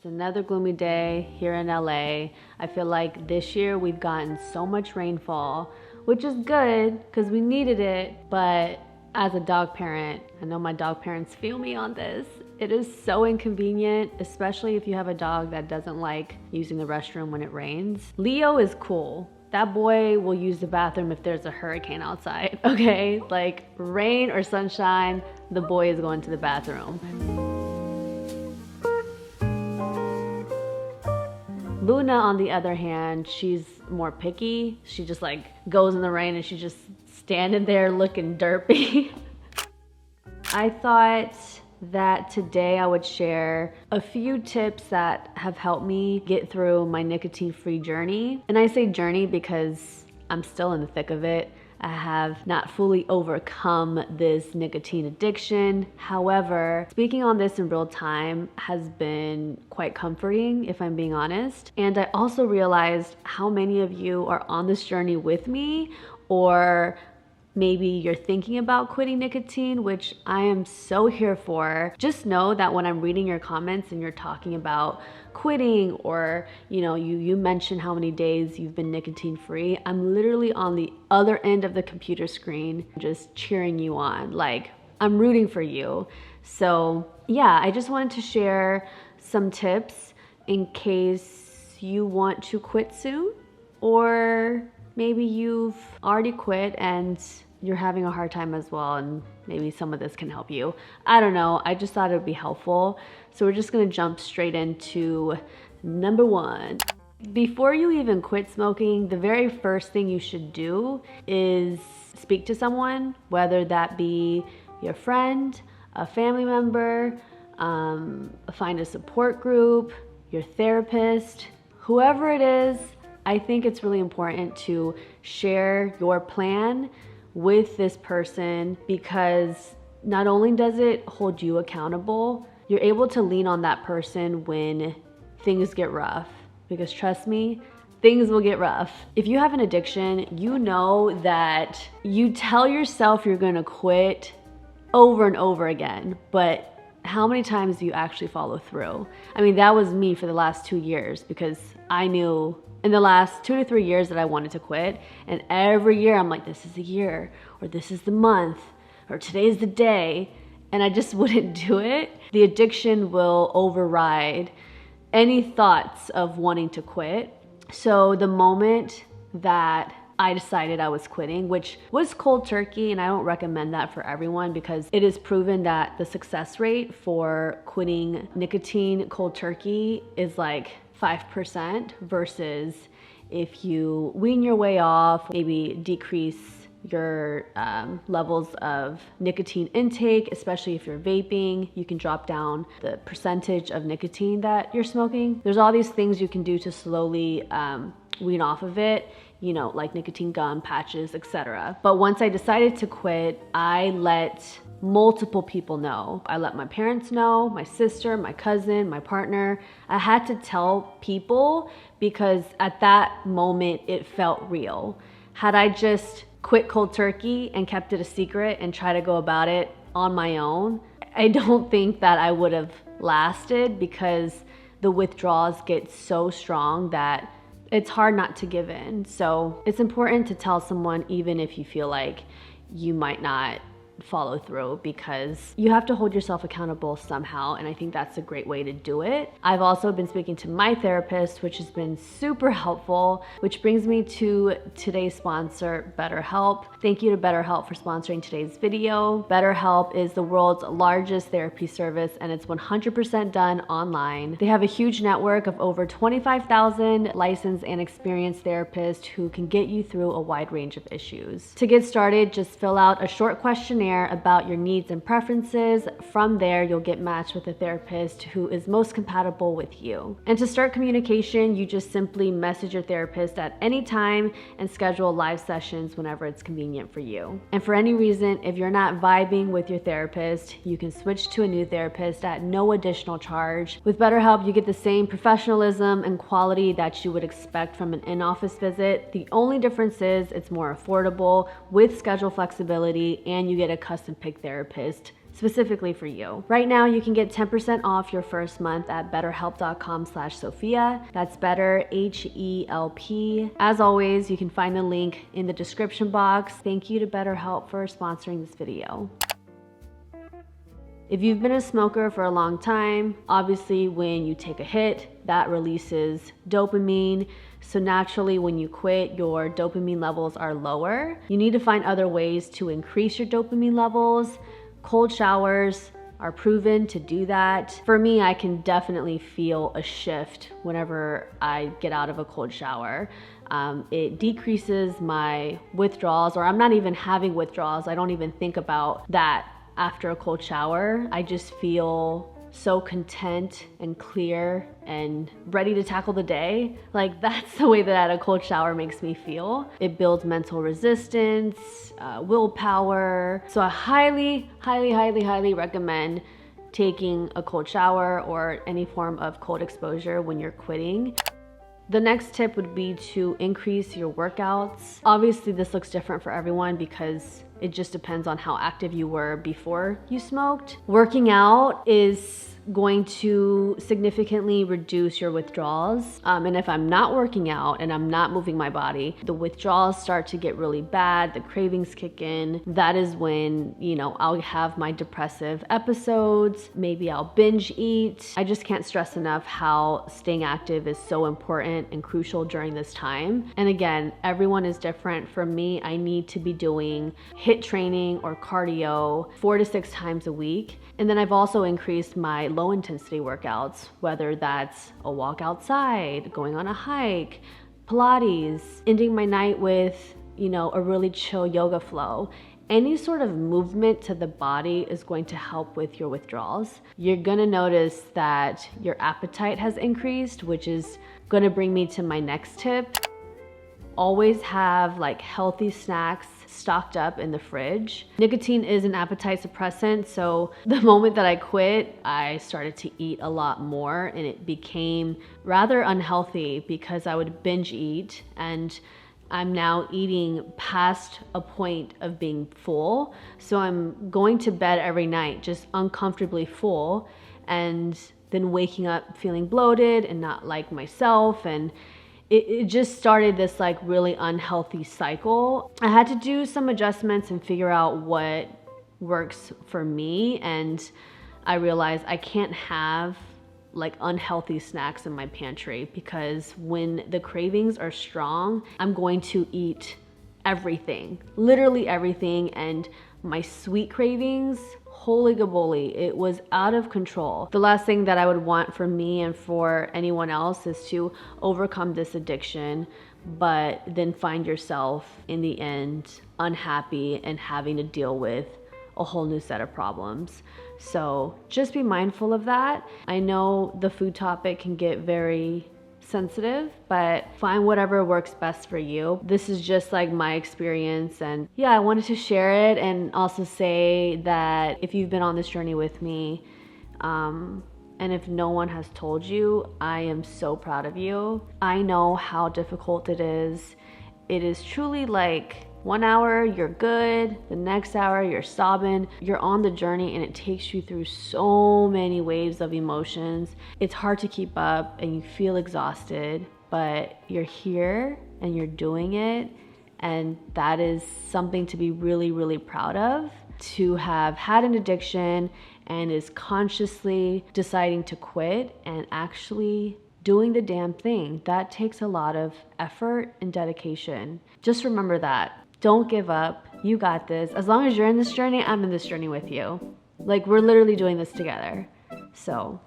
It's another gloomy day here in LA. I feel like this year we've gotten so much rainfall, which is good because we needed it. But as a dog parent, I know my dog parents feel me on this. It is so inconvenient, especially if you have a dog that doesn't like using the restroom when it rains. Leo is cool. That boy will use the bathroom if there's a hurricane outside, okay? Like rain or sunshine, the boy is going to the bathroom. Luna, on the other hand, she's more picky. She just like goes in the rain and she's just standing there looking derpy. I thought that today I would share a few tips that have helped me get through my nicotine-free journey. And I say journey because I'm still in the thick of it. I have not fully overcome this nicotine addiction. However, speaking on this in real time has been quite comforting, if I'm being honest. And I also realized how many of you are on this journey with me, or maybe you're thinking about quitting nicotine, which I am so here for. Just know that when I'm reading your comments and you're talking about quitting, or you mention how many days you've been nicotine free, I'm literally on the other end of the computer screen just cheering you on. Like, I'm rooting for you. So yeah, I just wanted to share some tips in case you want to quit soon, or maybe you've already quit and you're having a hard time as well, and maybe some of this can help you. I don't know, I just thought it would be helpful. So we're just gonna jump straight into number one. Before you even quit smoking, the very first thing you should do is speak to someone, whether that be your friend, a family member, find a support group, your therapist, whoever it is. I think it's really important to share your plan with this person, because not only does it hold you accountable, you're able to lean on that person when things get rough. Because trust me, things will get rough. If you have an addiction, you know that you tell yourself you're gonna quit over and over again, but how many times do you actually follow through? I mean, that was me for the last 2 years, because I knew in the last 2 to 3 years that I wanted to quit. And every year I'm like, this is the year, or this is the month, or today's the day. And I just wouldn't do it. The addiction will override any thoughts of wanting to quit. So the moment that I decided I was quitting, which was cold turkey, and I don't recommend that for everyone, because it is proven that the success rate for quitting nicotine cold turkey is like 5%, versus if you wean your way off, maybe decrease your levels of nicotine intake, especially if you're vaping, you can drop down the percentage of nicotine that you're smoking. There's all these things you can do to slowly wean off of it, like nicotine gum, patches, etc. But once I decided to quit, I let multiple people know. I let my parents know, my sister, my cousin, my partner. I had to tell people because at that moment it felt real. Had I just quit cold turkey and kept it a secret and try to go about it on my own, I don't think that I would have lasted, because the withdrawals get so strong that it's hard not to give in. So it's important to tell someone, even if you feel like you might not follow through, because you have to hold yourself accountable somehow, and I think that's a great way to do it. I've also been speaking to my therapist, which has been super helpful, which brings me to today's sponsor, BetterHelp. Thank you to BetterHelp for sponsoring today's video. BetterHelp is the world's largest therapy service, and it's 100% done online. They have a huge network of over 25,000 licensed and experienced therapists who can get you through a wide range of issues. To get started, just fill out a short questionnaire about your needs and preferences. From there, you'll get matched with a therapist who is most compatible with you. And to start communication, you just simply message your therapist at any time and schedule live sessions whenever it's convenient for you. And for any reason, if you're not vibing with your therapist, you can switch to a new therapist at no additional charge. With BetterHelp, you get the same professionalism and quality that you would expect from an in-office visit. The only difference is it's more affordable with schedule flexibility, and you get a custom pick therapist specifically for you. Right now, you can get 10% off your first month at betterhelp.com/Sophia. That's better, HELP. As always, you can find the link in the description box. Thank you to BetterHelp for sponsoring this video. If you've been a smoker for a long time, obviously when you take a hit, that releases dopamine. So naturally, when you quit, your dopamine levels are lower. You need to find other ways to increase your dopamine levels. Cold showers are proven to do that. For me, I can definitely feel a shift whenever I get out of a cold shower. It decreases my withdrawals, or I'm not even having withdrawals. I don't even think about that after a cold shower. I just feel so content and clear and ready to tackle the day. Like, that's the way that a cold shower makes me feel. It builds mental resistance, willpower. So I highly recommend taking a cold shower or any form of cold exposure when you're quitting. The next tip would be to increase your workouts. Obviously, this looks different for everyone because it just depends on how active you were before you smoked. Working out is going to significantly reduce your withdrawals. And if I'm not working out and I'm not moving my body, the withdrawals start to get really bad, the cravings kick in. That is when, I'll have my depressive episodes, maybe I'll binge eat. I just can't stress enough how staying active is so important and crucial during this time. And again, everyone is different. For me, I need to be doing HIIT training or cardio 4 to 6 times a week. And then I've also increased my low intensity workouts, whether that's a walk outside, going on a hike, Pilates, ending my night with, a really chill yoga flow. Any sort of movement to the body is going to help with your withdrawals. You're gonna notice that your appetite has increased, which is gonna bring me to my next tip. Always have healthy snacks stocked up in the fridge. Nicotine is an appetite suppressant, so the moment that I quit, I started to eat a lot more, and it became rather unhealthy because I would binge eat, and I'm now eating past a point of being full. So I'm going to bed every night just uncomfortably full, and then waking up feeling bloated and not like myself, and it just started this really unhealthy cycle. I had to do some adjustments and figure out what works for me, and I realized I can't have unhealthy snacks in my pantry, because when the cravings are strong, I'm going to eat everything, literally everything, and my sweet cravings, holy gaboli, it was out of control. The last thing that I would want for me and for anyone else is to overcome this addiction, but then find yourself in the end unhappy and having to deal with a whole new set of problems. So just be mindful of that. I know the food topic can get very sensitive, but find whatever works best for you. This is just my experience, and I wanted to share it and also say that if you've been on this journey with me, and if no one has told you, I am so proud of you. I know how difficult it is. It is truly 1 hour you're good, the next hour you're sobbing. You're on the journey and it takes you through so many waves of emotions. It's hard to keep up and you feel exhausted, but you're here and you're doing it, and that is something to be really proud of. To have had an addiction and is consciously deciding to quit and actually doing the damn thing, that takes a lot of effort and dedication. Just remember that. Don't give up. You got this. As long as you're in this journey, I'm in this journey with you. We're literally doing this together. So